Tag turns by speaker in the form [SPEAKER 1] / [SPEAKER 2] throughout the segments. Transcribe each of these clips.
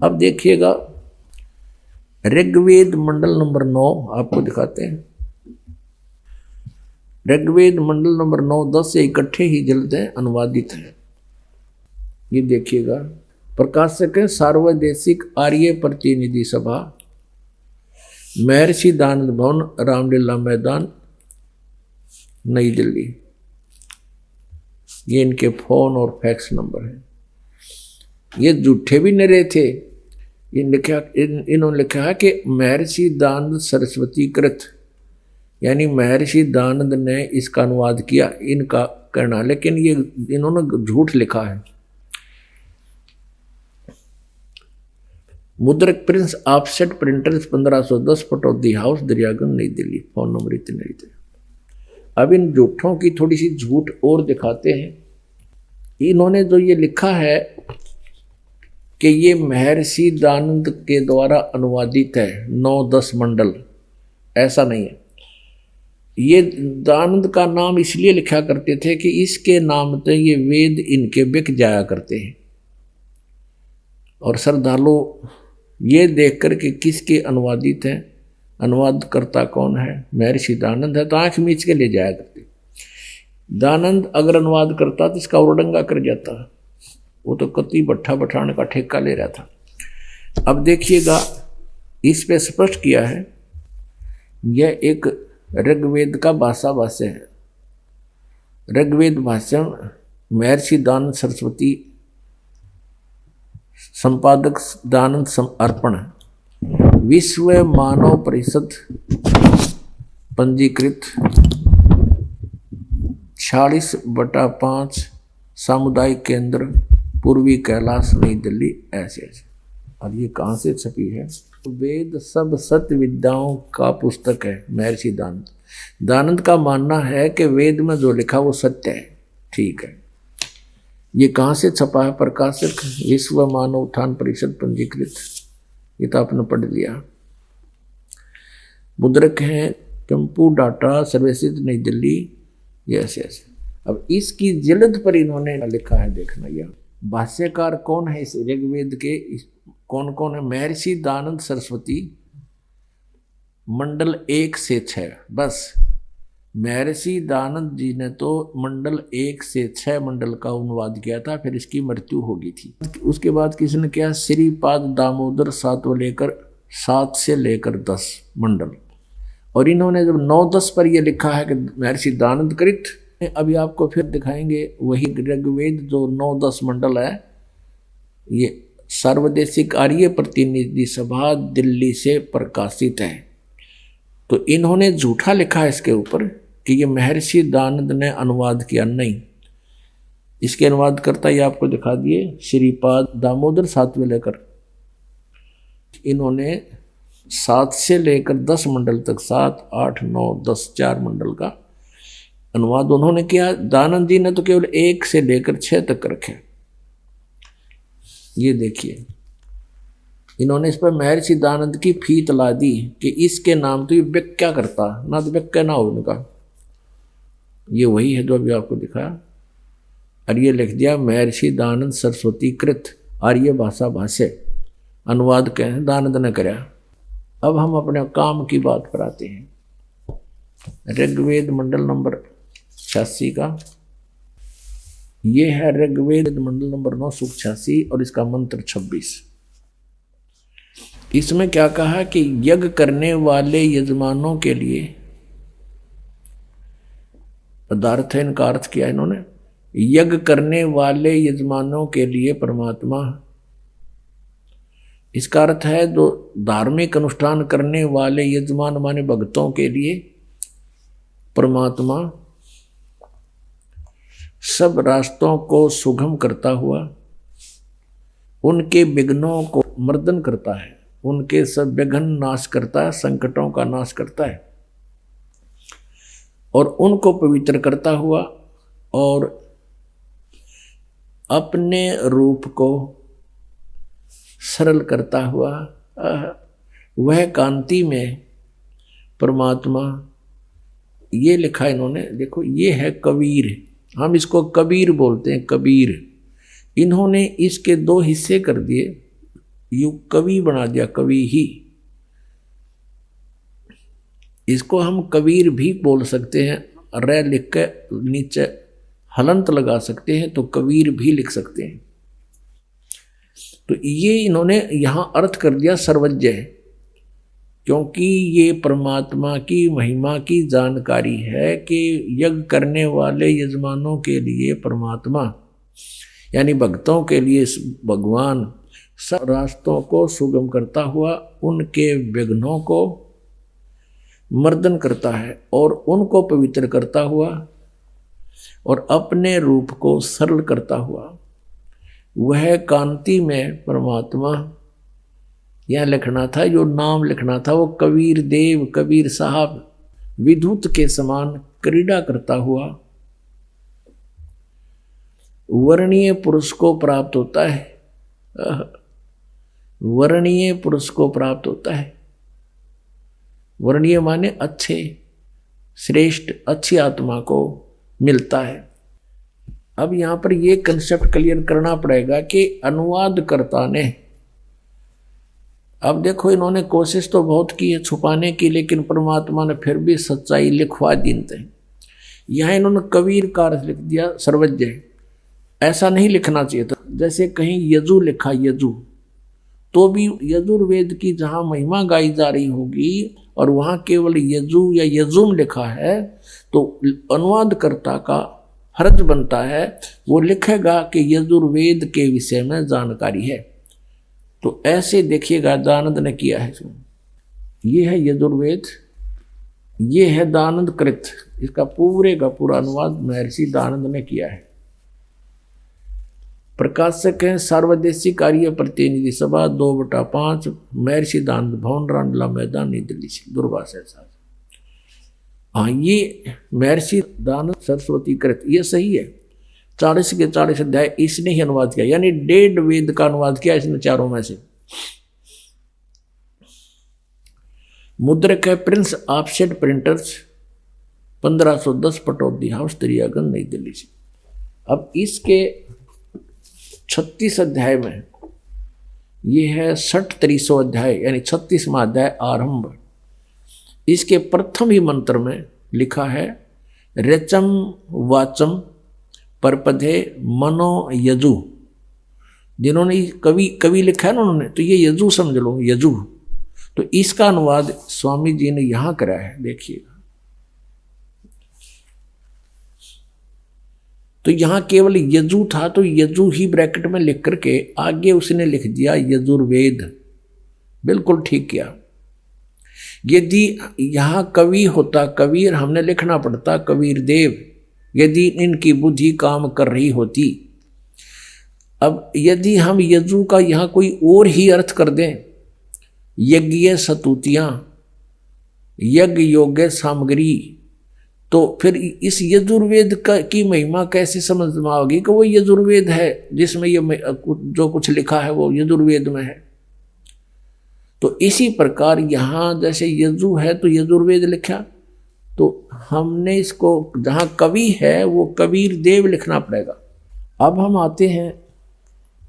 [SPEAKER 1] अब देखिएगा ऋग्वेद मंडल नंबर 9 आपको दिखाते हैं। ऋग्वेद मंडल नंबर 9 10 से इकट्ठे ही जल्द हैं, अनुवादित हैं। ये देखिएगा, प्रकाशक है सार्वदेशिक आर्य प्रतिनिधि सभा, महर्षि दानंद भवन, रामलीला मैदान, नई दिल्ली। ये इनके फोन और फैक्स नंबर है। ये झूठे भी नहीं रहे थे। इन्होंने लिखा है कि महर्षि दानंद सरस्वती कृत, यानी महर्षि दानंद ने इसका अनुवाद किया, इनका कहना, लेकिन ये इन्होंने झूठ लिखा है। मुद्रक Prince offset printers 1510 Pataudi house Daryaganj नई दिल्ली। फोन नंबर इतने थे। अब इन झूठों की थोड़ी सी झूठ और दिखाते हैं। इन्होंने जो ये लिखा है कि ये महर्षि दानंद के द्वारा अनुवादित है 9-10 मंडल, ऐसा नहीं है। ये दानंद का नाम इसलिए लिखा करते थे कि इसके नाम से ये वेद इनके बिक जाया करते हैं, और श्रद्धालु ये देखकर कि किसके अनुवादित हैं, अनुवादकर्ता कौन है, महर्षि दानंद है, तो आंख मीच के ले जाया करते। दानंद अगर अनुवाद करता तो इसका उड़ंगा कर जाता, वो तो कति भट्ठा बैठाने का ठेका ले रहा था। अब देखिएगा, इस पे स्पष्ट किया है, यह एक ऋग्वेद का भाषा भाष्य है। ऋग्वेद भाष्य महर्षि दानंद सरस्वती, संपादक दानंद अर्पण, विश्व मानव परिषद पंजीकृत 46/5 सामुदायिक केंद्र पूर्वी कैलाश नई दिल्ली, ऐसे। और ये कहाँ से छपी है? वेद सब सत्य विद्याओं का पुस्तक है महर्षि दानंद। दानंद का मानना है कि वेद में जो लिखा वो सत्य है। ठीक है, ये कहाँ से छपा है? प्रकाशक विश्व मानव उत्थान परिषद पंजीकृत, ये तो आपने पढ़ लिया। मुद्रक है कंपू डाटा सर्विसेज नई दिल्ली, ये ऐसे। अब इसकी जिल्द पर इन्होंने लिखा है, देखना। यह भाष्यकार कौन है इस ऋग्वेद के? कौन कौन है? महर्षि दानंद सरस्वती, मंडल 1 से 6, बस। महर्षि दानंद जी ने तो मंडल 1 से 6 मंडल का अनुवाद किया था, फिर इसकी मृत्यु हो गई थी। उसके बाद किसने किया? श्रीपाद दामोदर 7 से लेकर 10 मंडल। और इन्होंने जब 9-10 पर यह लिखा है कि महर्षि दानंद कृत, अभी आपको फिर दिखाएंगे वही ऋग्वेद जो 9-10 मंडल है, ये सार्वदेशिक आर्य प्रतिनिधि सभा दिल्ली से प्रकाशित है। तो इन्होंने झूठा लिखा है इसके ऊपर कि ये महर्षि दानंद ने अनुवाद किया, नहीं। इसके अनुवाद करता ही आपको दिखा दिए, श्रीपाद दामोदर 7वें लेकर, इन्होंने 7 से लेकर 10 मंडल तक, 7, 8, 9, 10, 4 मंडल का अनुवाद उन्होंने किया। दानंद जी ने तो केवल 1 से लेकर 6 तक रखे। ये देखिए, इन्होंने इस पर महर्षि दानंद की फीत ला दी कि इसके नाम तो ये व्याख्या करता, ना तो व्याख्या ना हो उनका। ये वही है जो अभी आपको दिखाया। और ये लिख दिया महर्षि दानंद सरस्वती कृत आर्य भाषा भाष्य, अनुवाद कहें दानंद ने कराया। अब हम अपने काम की बात पर आते हैं। ऋग्वेद मंडल नंबर 86 का, ये है ऋग्वेद मंडल नंबर 9 सूक्त 86 और इसका मंत्र 26। इसमें क्या कहा कि यज्ञ करने वाले यजमानों के लिए, पदार्थ है, इनका अर्थ किया इन्होंने, यज्ञ करने वाले यजमानों के लिए परमात्मा। इसका अर्थ है जो धार्मिक अनुष्ठान करने वाले यजमान माने भक्तों के लिए परमात्मा सब रास्तों को सुगम करता हुआ उनके विघ्नों को मर्दन करता है, उनके सब विघ्न नाश करता है, संकटों का नाश करता है, और उनको पवित्र करता हुआ और अपने रूप को सरल करता हुआ वह कांति में परमात्मा। ये लिखा इन्होंने, देखो ये है कबीर, हम इसको कबीर बोलते हैं, कबीर। इन्होंने इसके 2 हिस्से कर दिए। यू कवि बना दिया, कवि ही। इसको हम कबीर भी बोल सकते हैं, रे लिख के नीचे हलंत लगा सकते हैं तो कबीर भी लिख सकते हैं। तो ये इन्होंने यहां अर्थ कर दिया सर्वज्ञ, क्योंकि ये परमात्मा की महिमा की जानकारी है कि यज्ञ करने वाले यजमानों के लिए परमात्मा यानी भक्तों के लिए भगवान सब रास्तों को सुगम करता हुआ उनके विघ्नों को मर्दन करता है और उनको पवित्र करता हुआ और अपने रूप को सरल करता हुआ वह कांति में परमात्मा यह लिखना था, जो नाम लिखना था वो कबीर देव, कबीर साहब विद्युत के समान क्रीड़ा करता हुआ वर्णीय पुरुष को प्राप्त होता है। वर्णीय पुरुष को प्राप्त होता है। वर्णीय माने अच्छे, श्रेष्ठ, अच्छी आत्मा को मिलता है। अब यहां पर यह कंसेप्ट क्लियर करना पड़ेगा कि अनुवादकर्ता ने, अब देखो इन्होंने कोशिश तो बहुत की है छुपाने की, लेकिन परमात्मा ने फिर भी सच्चाई लिखवा दी। यहां इन्होंने कबीर का अर्थ लिख दिया सर्वज्ञ। ऐसा नहीं लिखना चाहिए था। जैसे कहीं यजु लिखा, यजु, तो भी यजुर्वेद की जहां महिमा गाई जा रही होगी और वहां केवल यजु या यजुम लिखा है, तो अनुवादकर्ता का फर्ज बनता है वो लिखेगा कि यजुर्वेद के विषय में जानकारी है। तो ऐसे देखिएगा दानंद ने किया है। ये है यजुर्वेद, ये है दानंद कृत, इसका पूरे का पूरा अनुवाद महर्षि दानंद ने किया है। प्रकाशक हैं सार्वदेशी कार्य प्रतिनिधि सभा 2/5 महर्षि दानंद भवन, रांडला मैदान, नई दिल्ली से, दूरभाष है साहब। हाँ, ये महर्षि दानंद सरस्वती कृत, ये सही है। 40 के 40 अध्याय इसने ही अनुवाद किया, यानी 1.5 वेद का अनुवाद किया इसने चारों में से। मुद्रक है Prince offset printers, 1510 Pataudi house, Daryaganj, नई दिल्ली से। अब इसके 36 अध्याय में ये है 60-300 अध्याय, यानी 36वां अध्याय आरंभ। इसके प्रथम ही मंत्र में लिखा है रचम वाचम परपधे मनो यजु। जिन्होंने कवि लिखा है ना उन्होंने, तो ये यजु समझ लो, यजु। तो इसका अनुवाद स्वामी जी ने यहां करा है, देखिएगा। तो यहां केवल यजु था, तो यजु ही ब्रैकेट में लिख करके आगे उसने लिख दिया यजुर्वेद। बिल्कुल ठीक किया। यदि यहां कवि होता, कबीर हमने लिखना पड़ता कबीर देव, यदि इनकी बुद्धि काम कर रही होती। अब यदि हम यजु का यहां कोई और ही अर्थ कर दें, यज्ञ सतुतियां, यज्ञ योग्य सामग्री, तो फिर इस यजुर्वेद की महिमा कैसे समझ में आओगी कि वो यजुर्वेद है, जिसमें ये जो कुछ लिखा है वो यजुर्वेद में है। तो इसी प्रकार यहां जैसे यजु है तो यजुर्वेद लिखा, तो हमने इसको जहां कवि है वो कबीर देव लिखना पड़ेगा। अब हम आते हैं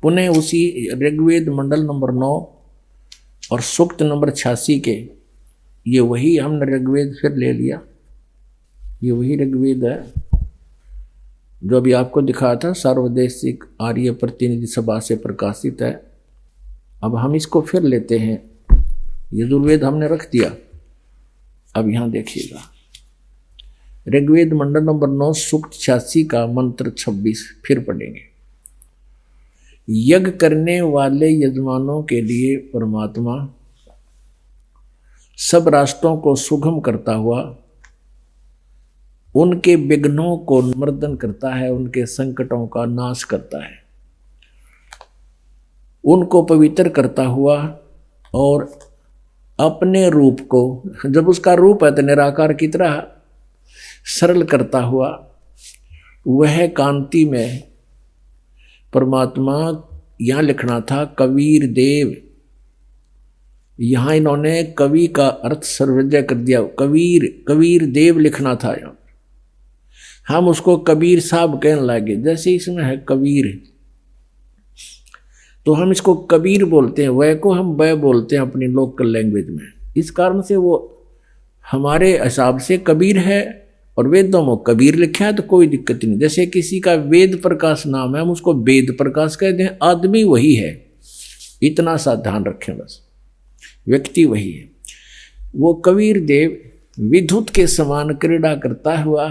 [SPEAKER 1] पुनः उसी ऋग्वेद मंडल नंबर 9 और सूक्त नंबर 86 के। ये वही हमने ऋग्वेद फिर ले लिया, ये वही ऋग्वेद है जो अभी आपको दिखाया था, सार्वदेशिक आर्य प्रतिनिधि सभा से प्रकाशित है। अब हम इसको फिर लेते हैं, यजुर्वेद हमने रख दिया। अब यहां देखिएगा ऋग्वेद मंडल नंबर 9 सूक्त 86 का मंत्र 26 फिर पढ़ेंगे। यज्ञ करने वाले यजमानों के लिए परमात्मा सब रास्तों को सुगम करता हुआ उनके विघ्नों को मर्दन करता है, उनके संकटों का नाश करता है, उनको पवित्र करता हुआ और अपने रूप को, जब उसका रूप है तो निराकार की तरह, सरल करता हुआ वह कांति में परमात्मा। यहां लिखना था कबीर देव, यहां इन्होंने कवि का अर्थ सर्वज्ञ कर दिया। कबीर देव लिखना था यहां, हम उसको कबीर साहब कहने लगे, जैसे इसमें है कबीर। तो हम इसको कबीर बोलते हैं, वह को हम वह बोलते हैं अपनी लोकल लैंग्वेज में। इस कारण से वो हमारे हिसाब से कबीर है, और वेदों में कबीर लिखा है तो कोई दिक्कत नहीं। जैसे किसी का वेद प्रकाश नाम है, हम उसको वेद प्रकाश कहते हैं, आदमी वही है, इतना सा ध्यान रखें बस, व्यक्ति वही है। वो कबीर देव विद्युत के समान क्रीड़ा करता हुआ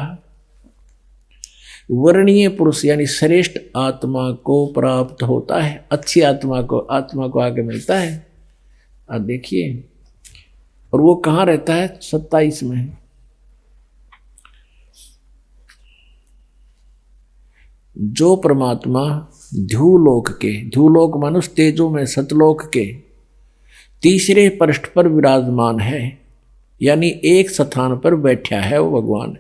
[SPEAKER 1] वर्णीय पुरुष यानी श्रेष्ठ आत्मा को प्राप्त होता है। अच्छी आत्मा को आगे मिलता है। अब देखिए, और वो कहाँ रहता है? 27 में। जो परमात्मा ध्युलोक मनुष्य तेजो में सतलोक के तीसरे पृष्ठ पर विराजमान है, यानी एक स्थान पर बैठा है वो भगवान।